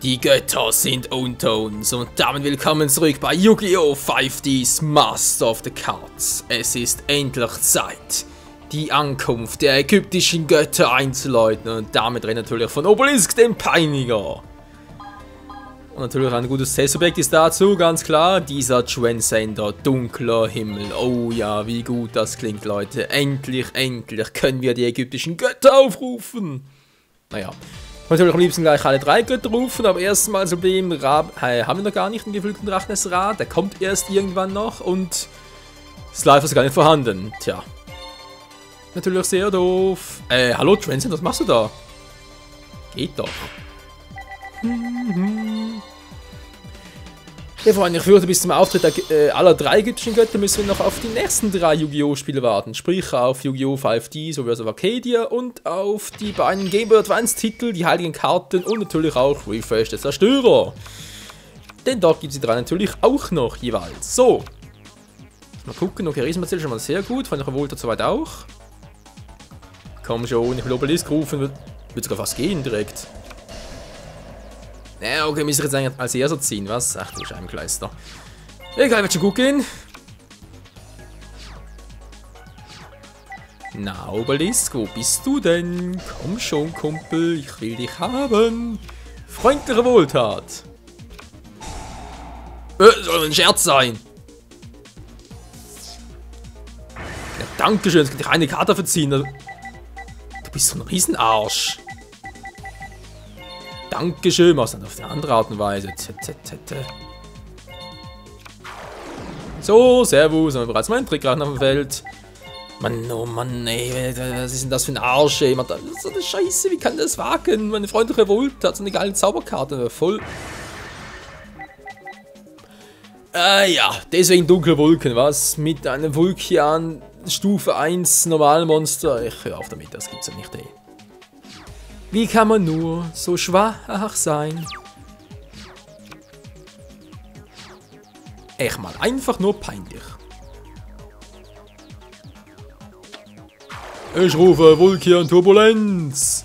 Die Götter sind unter uns und damit willkommen zurück bei Yu-Gi-Oh! 5D's Master of the Cards. Es ist endlich Zeit, die Ankunft der ägyptischen Götter einzuläuten und damit redet natürlich von Obelisk, dem Peiniger. Und natürlich ein gutes Testobjekt ist dazu, ganz klar, dieser Transcender, dunkler Himmel. Oh ja, wie gut das klingt, Leute. Endlich können wir die ägyptischen Götter aufrufen. Naja. Natürlich am liebsten gleich alle drei Götter rufen, aber erstmal so dem haben wir noch gar nicht, den geflügelten Drachen des Ra, der kommt erst irgendwann noch und Slifer ist gar nicht vorhanden. Tja. Natürlich sehr doof. Hallo Transcend, was machst du da? Geht doch. Ja, Freunde, ich fürchte, bis zum Auftritt aller drei ägyptischen Götter müssen wir noch auf die nächsten drei Yu-Gi-Oh! Spiele warten. Sprich auf Yu-Gi-Oh! 5D sowie auf Arcadia und auf die beiden Game Boy Advance Titel, die heiligen Karten und natürlich auch Refresh der Zerstörer. Denn dort gibt es die drei natürlich auch noch jeweils. So. Mal gucken, okay, Riesenmazell schon mal sehr gut, von der Volta soweit auch. Komm schon, ich will Obelisk rufen, wird sogar fast gehen direkt. Ja, okay, müssen wir jetzt eigentlich als Erster ziehen, was? Ach du Scheibenkleister. Egal, wird schon gut gehen. Na, Obelisk, wo bist du denn? Komm schon, Kumpel, ich will dich haben. Freundliche Wohltat. Soll ein Scherz sein. Ja, dankeschön, jetzt kann ich eine Karte verziehen. Du bist so ein Riesenarsch. Dankeschön, machst dann auf eine andere Art und Weise. So, servus, haben wir bereits meinen Trick gerade auf dem Feld. Mann, oh Mann, ey, was ist denn das für ein Arsch, ey? So eine Scheiße, wie kann das wagen? Meine freundliche Revolt hat so eine geile Zauberkarte, voll. Ja, deswegen dunkle Wolken, was? Mit einem Vulkan Stufe 1 Normalmonster. Ich höre auf damit, das gibt's ja nicht, ey. Wie kann man nur so schwach sein? Echt mal, einfach nur peinlich. Ich rufe Vulkan Turbulenz.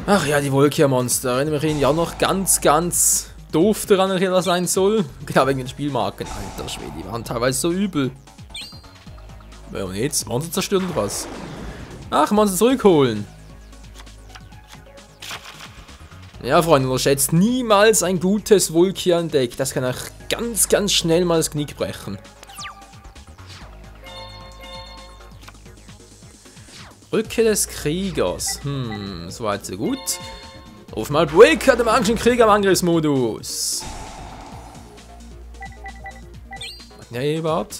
Ach ja, die Vulkan-Monster. Erinnere mich ja noch ganz doof daran, dass das sein soll. Genau wegen den Spielmarken. Alter Schwede, die waren teilweise so übel. Ja, und jetzt? Monster zerstören oder was? Ach, Monster zurückholen. Ja, Freunde, unterschätzt niemals ein gutes Vulkan-Deck. Das kann euch ganz schnell mal das Knick brechen. Rücke des Kriegers. Soweit so gut. Ruf mal Breaker, dem magischen Krieger im Angriffsmodus. Nee, warte.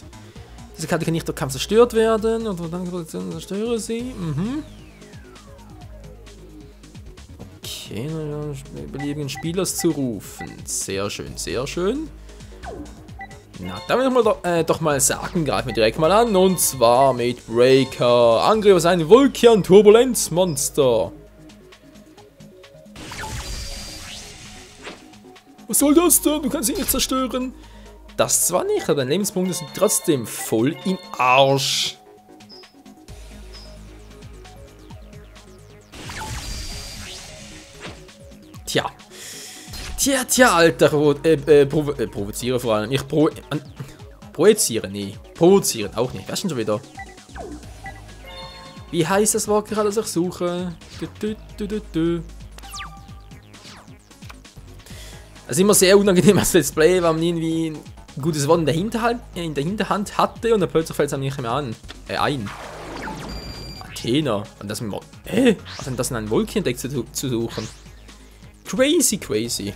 Diese Karte kann nicht durch Kampf zerstört werden. Und dann zerstöre sie. Okay, beliebigen Spielers zu rufen. Sehr schön, sehr schön. Na, dann will ich mal doch mal sagen, greifen wir direkt mal an. Und zwar mit Breaker. Angriff auf ein Vulkan-Turbulenz-Monster. Was soll das denn? Du kannst ihn nicht zerstören. Das zwar nicht, aber deine Lebenspunkte sind trotzdem voll im Arsch. Tja, Alter, provoziere vor allem. Projizieren, nee. Provozieren auch nicht. Was schon wieder? Wie heißt das Wort gerade, das ich suche? Das ist immer sehr unangenehm als Let's Play, weil man irgendwie ein gutes Wort in der Hinterhand hatte und dann plötzlich fällt es einem nicht mehr ein. Athena. Und das mit was denn das in einem Vulkan-Deck zu suchen? Crazy.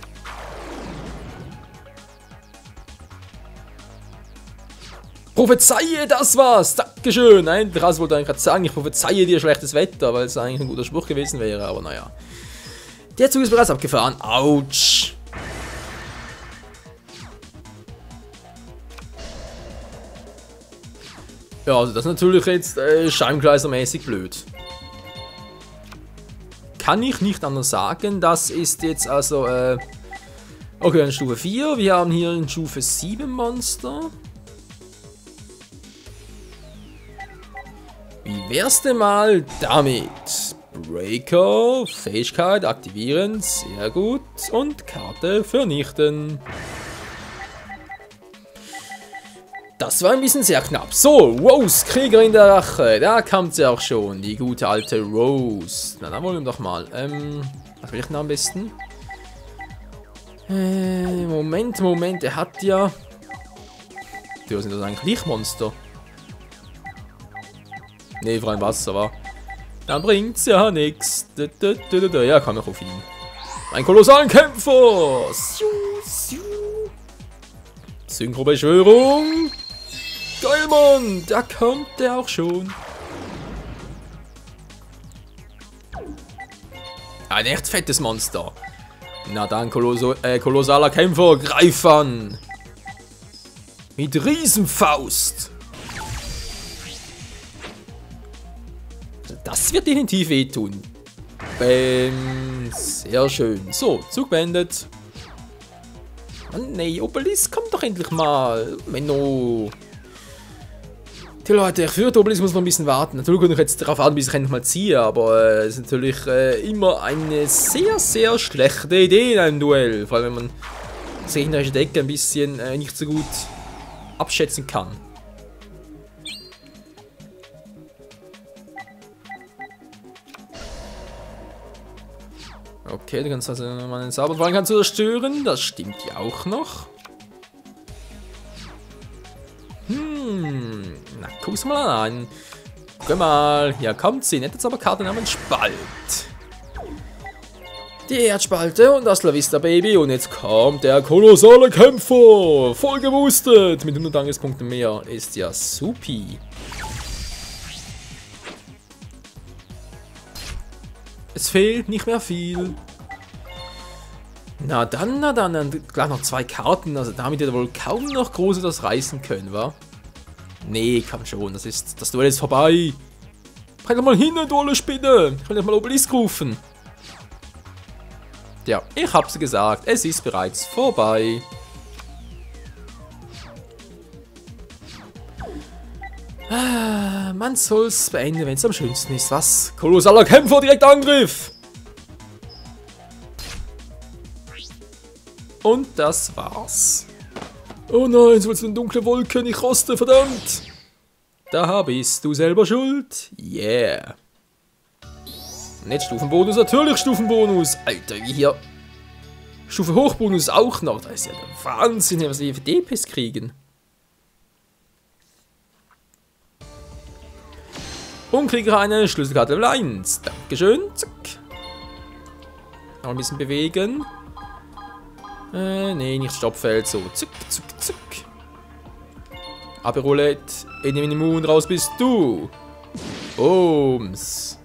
Prophezeie, das war's! Dankeschön! Nein, das wollte ich gerade sagen, ich prophezeie dir schlechtes Wetter, weil es eigentlich ein guter Spruch gewesen wäre, aber naja. Der Zug ist bereits abgefahren. Autsch! Ja, also das ist natürlich jetzt scheibenkleistermäßig blöd. Kann ich nicht anders sagen, das ist jetzt also, okay, eine Stufe 4, wir haben hier ein Stufe 7 Monster. Wie wär's denn mal damit? Breaker, Fähigkeit aktivieren, sehr gut. Und Karte vernichten. Das war ein bisschen sehr knapp. So, Rose, Kriegerin der Rache. Da kommt sie auch schon, die gute alte Rose. Na, dann wollen wir doch mal. Was will ich denn am besten? Moment, er hat ja... Die sind das eigentlich Lichtmonster? Nee, vor allem Wasser, war. Dann bringt's ja nichts. Ja, komm ich auf ihn. Ein kolossalen Kämpfer! Synchrobeschwörung! Geil, Mann! Da kommt der auch schon. Ein echt fettes Monster. Na dann, kolossaler Kämpfer, greif an! Mit Riesenfaust! Das wird definitiv wehtun. Sehr schön. So, Zug beendet. Oh nee, Obelisk, komm doch endlich mal. Menno. Die Leute, ich für Obelisk muss noch ein bisschen warten. Natürlich kann ich jetzt darauf warten, bis ich endlich mal ziehe, aber es ist natürlich immer eine sehr, sehr schlechte Idee in einem Duell. Vor allem, wenn man das gegnerische Deck ein bisschen nicht so gut abschätzen kann. Okay, du kannst also meinen Zauberfallen kannst du zerstören. Das stimmt ja auch noch. Na, guck's mal an. Guck mal, hier kommt sie. Nette Zauberkarte namens Spalt. Die Erdspalte und das La Vista Baby. Und jetzt kommt der kolossale Kämpfer. Voll geboostet. Mit 100 Angriffspunkten mehr. Ist ja supi. Es fehlt nicht mehr viel. Na dann gleich noch 2 Karten. Also damit wird wohl kaum noch groß das reißen können, wa? Nee, komm schon. Das Duell ist vorbei. Bring doch mal hin, du olle Spinne. Ich will nicht mal Obelisk rufen. Ja, ich hab's gesagt. Es ist bereits vorbei. Man soll's beenden, wenn es am schönsten ist, was? Kolossaler Kämpfer, direkt Angriff! Und das war's. Oh nein, so eine dunkle Wolke, ich roste, verdammt! Da bist du selber schuld. Yeah. Und jetzt Stufenbonus, natürlich Stufenbonus. Alter, wie hier. Stufe Hochbonus auch noch. Das ist ja der Wahnsinn, was wir für DPs kriegen. Und kriege eine Schlüsselkarte Level 1. Dankeschön. Zack. Noch ein bisschen bewegen. Nee, nicht Stoppfeld. So, zuck, zuck, zuck. Aperolette. In den Mund raus bist du. Bums.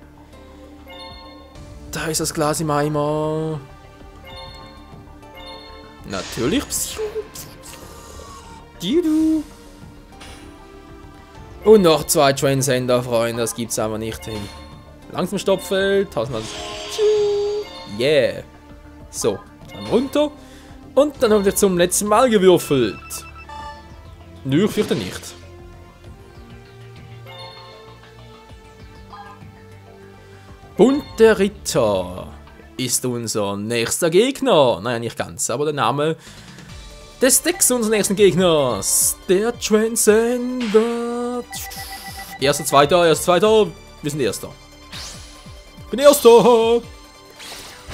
Da ist das Glas im Eimer. Natürlich. Du. Und noch 2 Transcender, Freunde. Das gibt's aber nicht hin. Langsam Stoppfeld. 1000 Yeah. So, dann runter. Und dann haben wir zum letzten Mal gewürfelt. Nö, ich fürchte nicht. Bunte Ritter ist unser nächster Gegner. Naja, nicht ganz, aber der Name des Decks unseres nächsten Gegners. Der Transcender. Erster, zweiter. Wir sind Erster. Ich bin Erster.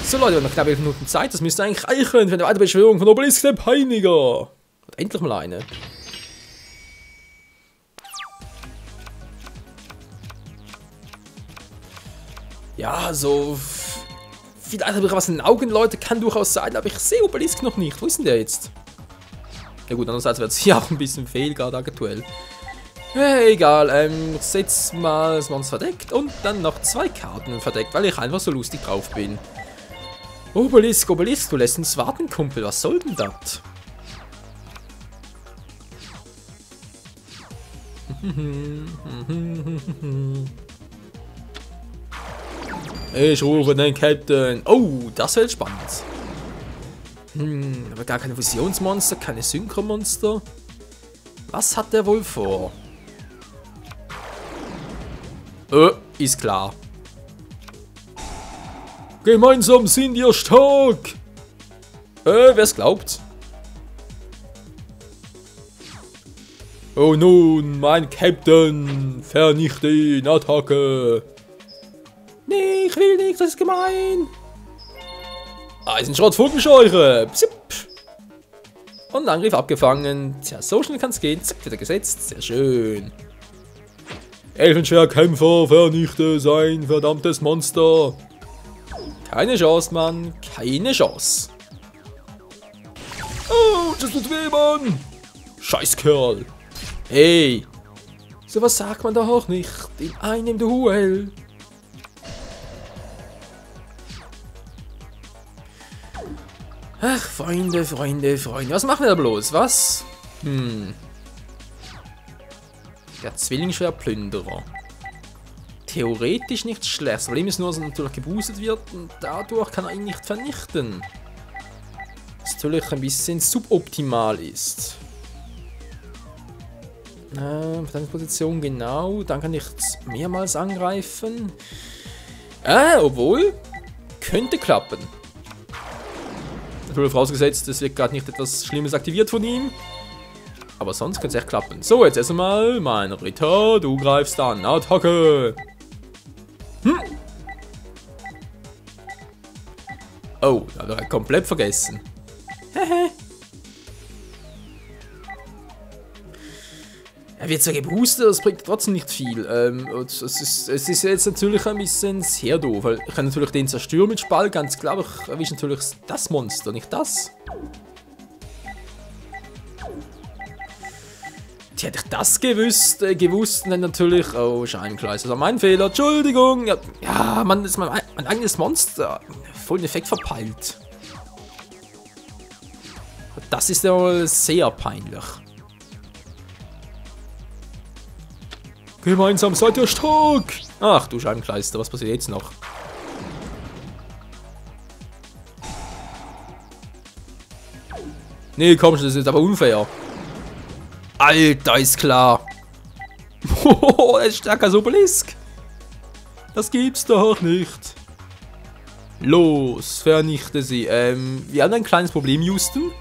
So Leute, wir haben noch knapp 11 Minuten Zeit. Das müsste eigentlich reichen für eine weitere Beschwörung von Obelisk der Peiniger. Und endlich mal eine. Ja, so... Vielleicht habe ich was in den Augen, Leute, kann durchaus sein, aber ich sehe Obelisk noch nicht. Wo ist denn der jetzt? Ja gut, andererseits wird es hier auch ein bisschen fehl, gerade aktuell. Egal, ich setze mal das Monster verdeckt und dann noch 2 Karten verdeckt, weil ich einfach so lustig drauf bin. Obelisk, du lässt uns warten, Kumpel, was soll denn das? Ich rufe den Captain. Oh, das wird spannend. Aber gar keine Fusionsmonster, keine Synchromonster. Was hat der wohl vor? Ist klar. Gemeinsam sind wir stark. Wer's glaubt? Oh nun, mein Captain, vernichte ihn, Attacke. Nee, ich will nicht, das ist gemein. Eisenschrott, Funkenscheuche. Psip. Und Angriff abgefangen. Tja, so schnell kann's gehen. Zack, wieder gesetzt. Sehr schön. Elfenschwerkämpfer, vernichte sein verdammtes Monster. Keine Chance, Mann. Keine Chance. Oh, das tut weh, Mann. Scheißkerl. Hey. Sowas sagt man doch auch nicht in einem Duell. Ach, Freunde, Freunde, Freunde. Was machen wir da bloß? Was? Der Zwillingsschwerplünderer. Theoretisch nichts Schlechtes. Problem ist nur, dass er natürlich geboostet wird und dadurch kann er ihn nicht vernichten. Was natürlich ein bisschen suboptimal ist. Verteidigungsposition, genau. Dann kann ich mehrmals angreifen. Obwohl. Könnte klappen. Natürlich vorausgesetzt, es wird gerade nicht etwas Schlimmes aktiviert von ihm. Aber sonst könnte es echt klappen. So, jetzt erst einmal, mein Ritter, du greifst an. Attacke! Oh, da habe ich komplett vergessen. Er wird zwar geboostet, das bringt trotzdem nicht viel. Es ist jetzt natürlich ein bisschen sehr doof, weil ich kann natürlich den zerstören mit Spalt, ganz klar, aber ich erwische natürlich das Monster, nicht das. Tja, hätte ich das gewusst und dann natürlich... Oh, Scheibenkleis, das war mein Fehler, Entschuldigung. Ja, Mann, das ist mein eigenes Monster. Voll den Effekt verpeilt. Das ist ja sehr peinlich. Gemeinsam seid ihr stark! Ach du Scheibenkleister, was passiert jetzt noch? Nee, komm schon, das ist aber unfair. Alter, ist klar. Oh, er ist stärker als Obelisk. Das gibt's doch nicht. Los, vernichte sie. Wir haben ein kleines Problem, Houston.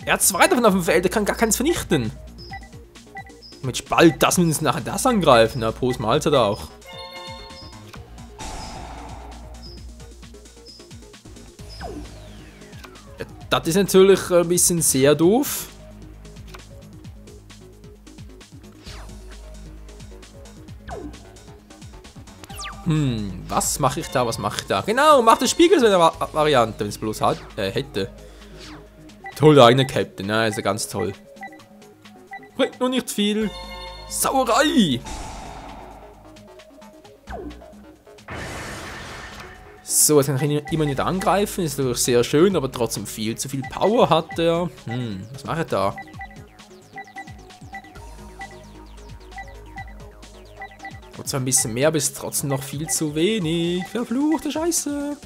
Er hat zwei davon auf dem Feld, er kann gar keins vernichten. Mit Spalt, das müssen nachher das angreifen. Na, Prost Mahlzeit auch. Ja, das ist natürlich ein bisschen sehr doof. Was mache ich da? Was mache ich da? Genau, mach das Spiegel-Variante, wenn es bloß hätte. Toll, der eigene Captain, ja, ist ja ganz toll. Bringt nur nicht viel. Sauerei! So, jetzt kann ich immer nicht angreifen. Ist natürlich sehr schön, aber trotzdem viel zu viel Power hat er. Was mache ich da? Und zwar ein bisschen mehr, aber ist trotzdem noch viel zu wenig. Verfluchte Scheiße.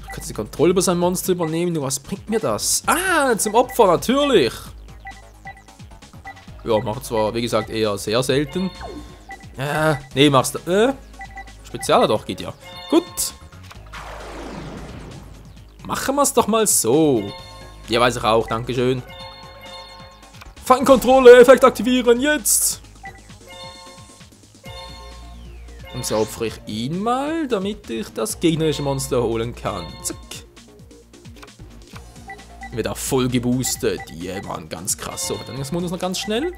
Ich kann die Kontrolle über sein Monster übernehmen. Nur was bringt mir das? Ah, zum Opfer, natürlich. Ja, macht zwar, wie gesagt, eher sehr selten. Nee, machst du. Spezialer doch, geht ja. Gut. Machen wir es doch mal so. Ja, weiß ich auch, dankeschön. Feinkontrolle, Effekt aktivieren, jetzt! Und so opfere ich ihn mal, damit ich das gegnerische Monster holen kann. Zack. Wird auch voll geboostet. Ja, Mann, ganz krass. So, dann ist Modus noch ganz schnell.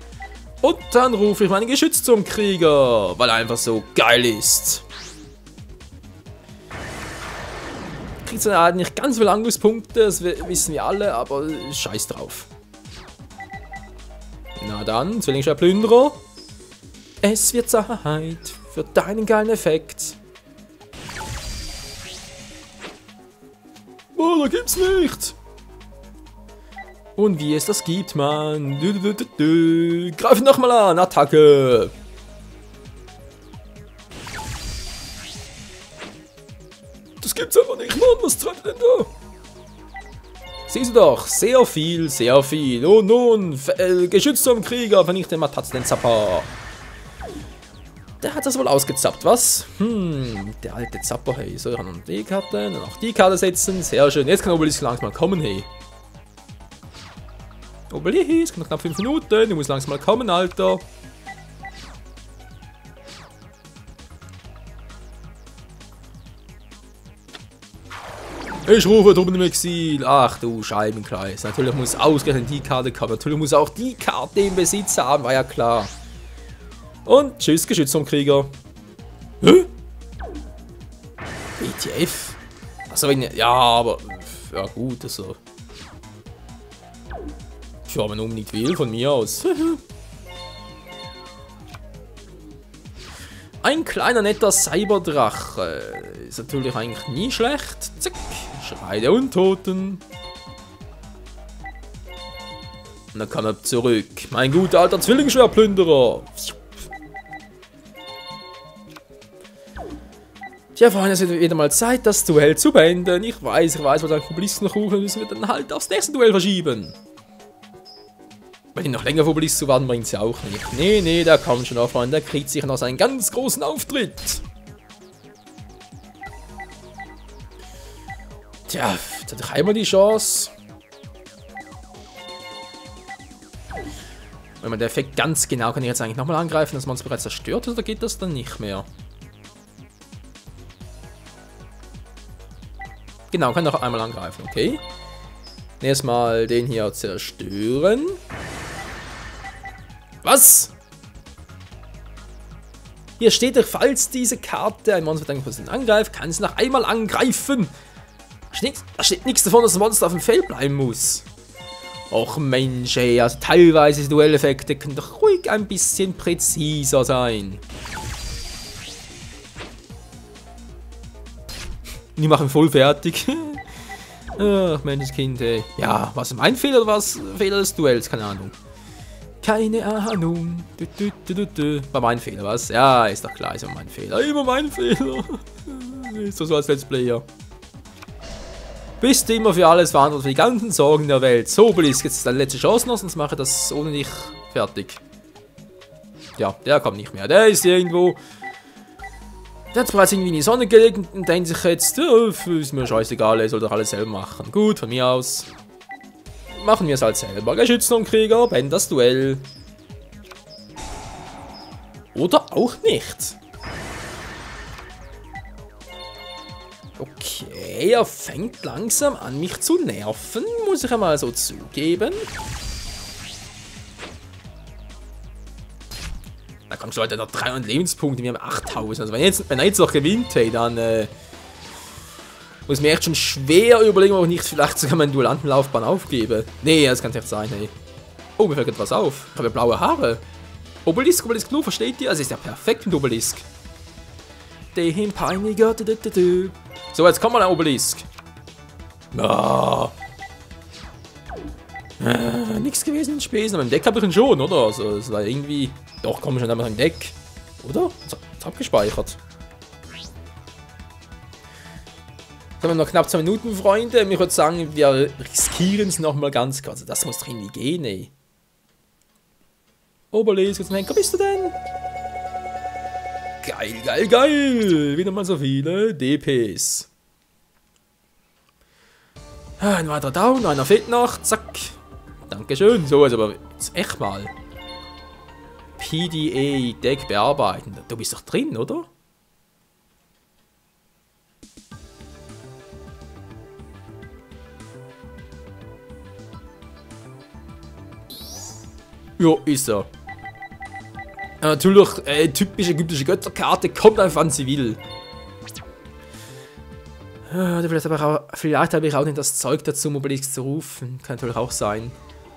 Und dann rufe ich meinen Geschütz zum Krieger, weil er einfach so geil ist. Kriegt zwar halt nicht ganz viele Angriffspunkte, das wissen wir alle, aber scheiß drauf. Na dann, Zwillingsschwerplünderer. Es wird Zeit für deinen geilen Effekt. Oh, da gibt's nicht. Und wie es das gibt, Mann. Greif ihn nochmal an, Attacke. Das gibt's einfach nicht, Mann. Was treibt denn da? Siehst du doch, sehr viel, sehr viel. Und nun, Geschütz zum Krieger, vernichte Mataz den Zapper. Der hat das wohl ausgezappt, was? Der alte Zapper, hey. So, ich habe noch die Karte, dann noch die Karte setzen. Sehr schön. Jetzt kann Obelisk langsam mal kommen, hey. Obelisk, noch knapp 5 Minuten. Du musst langsam mal kommen, Alter. Ich rufe drüben im Exil. Ach du Scheibenkreis. Natürlich muss ausgerechnet die Karte kommen. Natürlich muss auch die Karte im Besitz haben, war ja klar. Und tschüss, Geschützturmkrieger. Hä? BTF? Achso, ja, aber. Ja, gut, also. Ich habe nun nicht viel von mir aus. Ein kleiner netter Cyberdrache. Ist natürlich eigentlich nie schlecht. Zack. Schrei der Untoten. Und dann kann er zurück. Mein guter alter Zwillingsschwerplünderer. Tja, Freunde, es wird wieder mal Zeit, das Duell zu beenden. Ich weiß, was dann Obelisken noch rufen, müssen wir dann halt aufs nächste Duell verschieben. Weil ihn noch länger auf Obelisk zu warten, bringt es ja auch nicht. Nee, der kommt schon auf, Freunde. Der kriegt sich noch seinen ganz großen Auftritt. Tja, jetzt hatte ich einmal die Chance. Wenn man den Effekt ganz genau, kann ich jetzt eigentlich nochmal angreifen, dass man es bereits zerstört ist, oder geht das dann nicht mehr? Genau, kann noch einmal angreifen, okay. Erstmal den hier zerstören. Was? Hier steht doch, falls diese Karte ein Monster mit einem angreift, kann es noch einmal angreifen. Da steht nichts davon, dass das Monster auf dem Feld bleiben muss. Och Mensch, ey, also teilweise die Duelleffekte können doch ruhig ein bisschen präziser sein. Die machen voll fertig. Ach, Menschenskind, ey. Ja, was mein Fehler oder was Fehler des Duells? Keine Ahnung. Keine Ahnung. War mein Fehler, was? Ja, ist doch klar, ist immer mein Fehler. Immer mein Fehler. Ist doch so als Let's Player. Bist du immer für alles verantwortlich, für die ganzen Sorgen der Welt. So, Obelisk, jetzt ist deine letzte Chance noch, sonst mache ich das ohne dich fertig. Ja, der kommt nicht mehr. Der ist irgendwo. Der hat bereits irgendwie in die Sonne gelegt und denkt sich jetzt, ist mir scheißegal, er soll doch alles selber machen. Gut, von mir aus. Machen wir es halt selber. Geschützturmkrieger, beenden das Duell. Oder auch nicht. Okay, er fängt langsam an, mich zu nerven, muss ich einmal so zugeben. Da kommt schon Leute noch 300 Lebenspunkte, wir haben 8000. Also wenn er jetzt noch gewinnt, hey, dann muss mir echt schon schwer überlegen, ob ich nicht vielleicht sogar meine Duellantenlaufbahn aufgebe. Nee, das kann nicht sein, hey. Oh, mir fällt etwas auf. Ich habe blaue Haare. Obelisk, nur, versteht ihr? Also ist ja perfekt mit Obelisk. Dem Peiniger. So, jetzt kommt mal ein Obelisk. Ah. Nichts gewesen in Spesen, aber im Deck habe ich ihn schon, oder? Also, es war irgendwie. Doch, komm schon einmal im Deck. Oder? Ist abgespeichert. Jetzt haben wir noch knapp 2 Minuten, Freunde. Ich würde sagen, wir riskieren es nochmal ganz kurz. Also, das muss doch irgendwie gehen, ey. Obelisk, jetzt wo bist du denn? Geil. Wieder mal so viele DPs. Ein weiterer Down, einer fehlt noch. Zack. Dankeschön. So, also aber jetzt echt mal. PDA Deck bearbeiten. Du bist doch drin, oder? Jo, ist er. Natürlich, typische ägyptische Götterkarte, kommt einfach an sie will. Vielleicht habe ich auch nicht das Zeug dazu, um Obelisk zu rufen. Kann natürlich auch sein.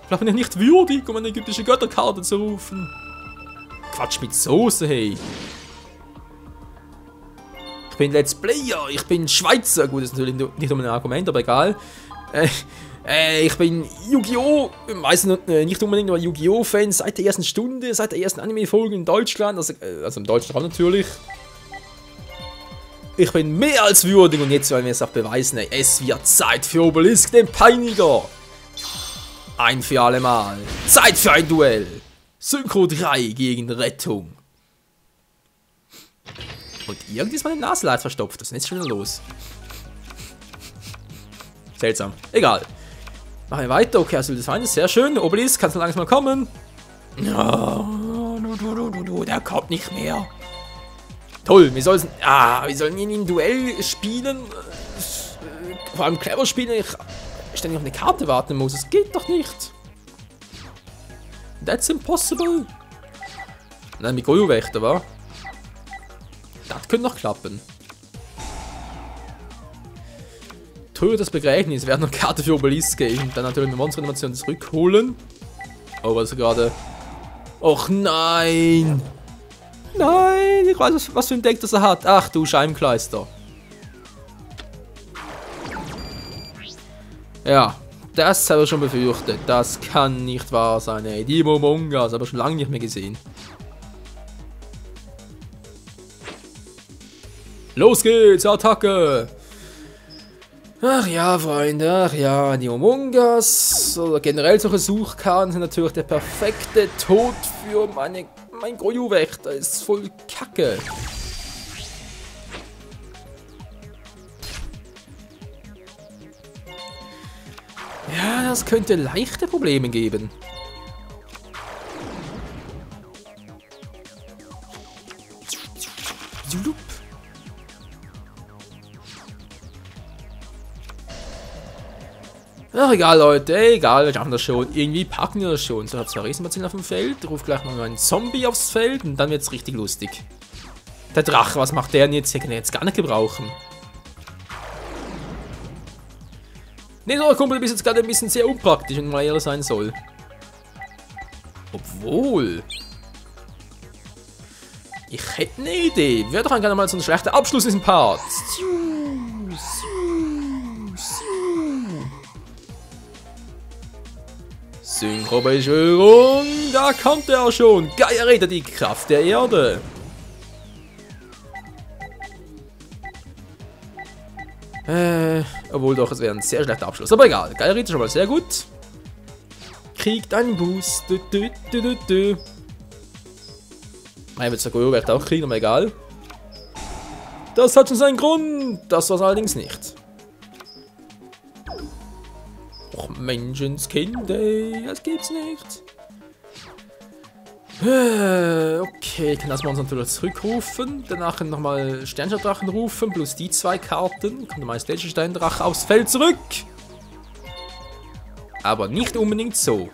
Vielleicht bin ich nicht würdig, um eine ägyptische Götterkarte zu rufen. Quatsch mit Soße, hey. Ich bin Let's Player, ich bin Schweizer. Gut, das ist natürlich nicht um ein Argument, aber egal. Ich bin Yu-Gi-Oh! Weiß nicht unbedingt, aber Yu-Gi-Oh! Fan seit der ersten Stunde, seit der ersten Anime-Folge in Deutschland. Also im deutschen Raum natürlich. Ich bin mehr als würdig und jetzt wollen wir es auch beweisen. Ey. Es wird Zeit für Obelisk, den Peiniger. Ein für alle Mal. Zeit für ein Duell. Synchro 3 gegen Rettung. Und irgendwie ist meine Nase leicht verstopft. Was ist denn jetzt schon wieder los? Seltsam. Egal. Machen wir weiter. Okay, also das Feind ist sehr schön. Obelisk, kannst du langsam mal kommen? Der kommt nicht mehr. Toll, wir sollen ihn in Duell spielen. Vor allem clever spielen, ich ständig auf eine Karte warten muss. Es geht doch nicht. That's impossible. Nein, mit Goyo-Wächter, wa? Das könnte noch klappen. Tue das Begräbnis, werden noch Karte für Obelisk geben. Dann natürlich eine Monster-Animation zurückholen. Oh, was gerade. Och nein! Nein, ich weiß, was für ein Deck das er hat. Ach du Scheibenkleister. Ja, das habe ich schon befürchtet. Das kann nicht wahr sein, ey. Die Momongas, aber schon lange nicht mehr gesehen. Los geht's, Attacke! Ach ja, Freunde, ach ja, die Momongas oder generell solche Suchkarten sind natürlich der perfekte Tod für mein Goyo-Wächter. Ist voll Kacke. Ja, das könnte leichte Probleme geben. Ach, egal, Leute, egal, wir schaffen das schon. Irgendwie packen wir das schon. So, hat zwei Riesenbazillen auf dem Feld. Ruf gleich mal einen Zombie aufs Feld und dann wird's richtig lustig. Der Drache, was macht der denn jetzt? Den kann er jetzt gar nicht gebrauchen. Nee, so, Kumpel, du bist jetzt gerade ein bisschen sehr unpraktisch, wenn mal ehrlich sein soll. Obwohl. Ich hätte eine Idee. Wäre doch gerne mal so ein schlechter Abschluss in diesem Part. Synchrobeschwörung, da kommt er schon. Gaia redet die Kraft der Erde. Obwohl doch, es wäre ein sehr schlechter Abschluss. Aber egal, Gaia redet schon mal sehr gut. Kriegt einen Boost. Mein wird Goyo wird auch kriegen, aber egal. Das hat schon seinen Grund. Das war's allerdings nicht. Och, Menschenskind, ey, das gibt's nicht. Okay, ich kann das Monster natürlich zurückrufen. Danach nochmal Sternschardrachen rufen, plus die zwei Karten. Kommt der majestätische Steindrache aufs Feld zurück. Aber nicht unbedingt so.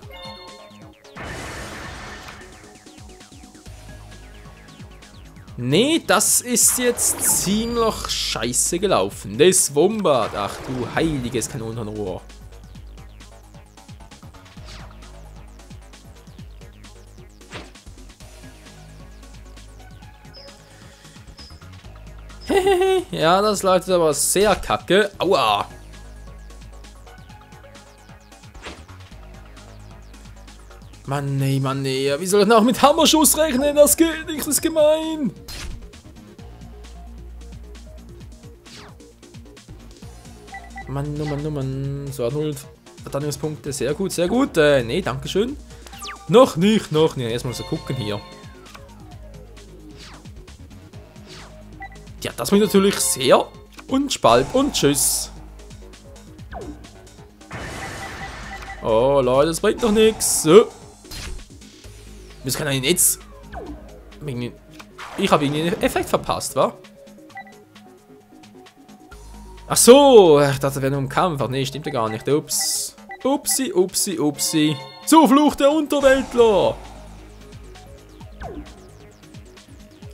Nee, das ist jetzt ziemlich scheiße gelaufen. Das Wombat, ach du heiliges Kanonenrohr. Ja, das läuft aber sehr kacke. Aua! Mann, nee, Mann, nee. Wie soll ich noch mit Hammerschuss rechnen? Das geht nicht, das ist gemein. Mann, oh Mann, oh Mann. So, 0 Verteidigungspunkte. Sehr gut, sehr gut. Nee, dankeschön. Noch nicht, noch nicht. Erstmal so gucken hier. Ja, das mich natürlich sehr. Und Spalt und Tschüss. Oh, Leute, das bringt doch nichts. So. Was kann er denn jetzt? Ich habe irgendwie einen Effekt verpasst, wa? Ach so, ich dachte, das wäre nur ein Kampf. Ach nee, stimmt ja gar nicht. Ups. Upsi, upsi, upsi. Zuflucht der Unterweltler.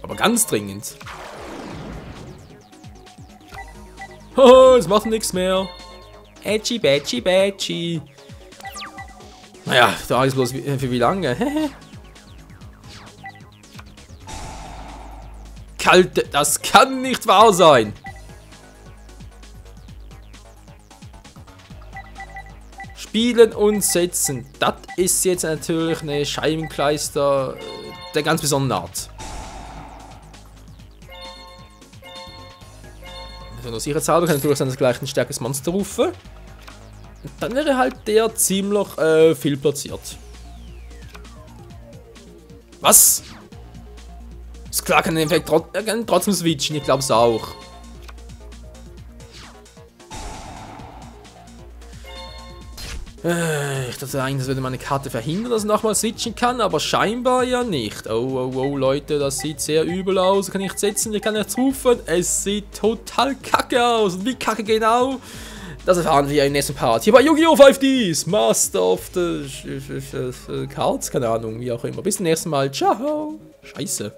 Aber ganz dringend. Oh, es macht nichts mehr. Edgy, badgy, badgy. Naja, da ist bloß für wie lange. Kalte, das kann nicht wahr sein. Spielen und setzen. Das ist jetzt natürlich eine Scheibenkleister der ganz besonderen Art. Nur sicherheitshalber kann ich natürlich dann gleich ein stärkeres Monster rufen. Und dann wäre halt der ziemlich viel platziert. Was? klar kann er trotzdem switchen, ich glaube es auch. Ich dachte eigentlich, das würde meine Karte verhindern, dass er nochmal switchen kann, aber scheinbar ja nicht. Oh, Leute, das sieht sehr übel aus. Kann ich setzen, ich kann jetzt rufen. Es sieht total kacke aus. Und wie kacke genau? Das erfahren wir im nächsten Part. Hier bei Yu-Gi-Oh! 5Ds, Master of the Cards, keine Ahnung, wie auch immer. Bis zum nächsten Mal. Ciao. Scheiße.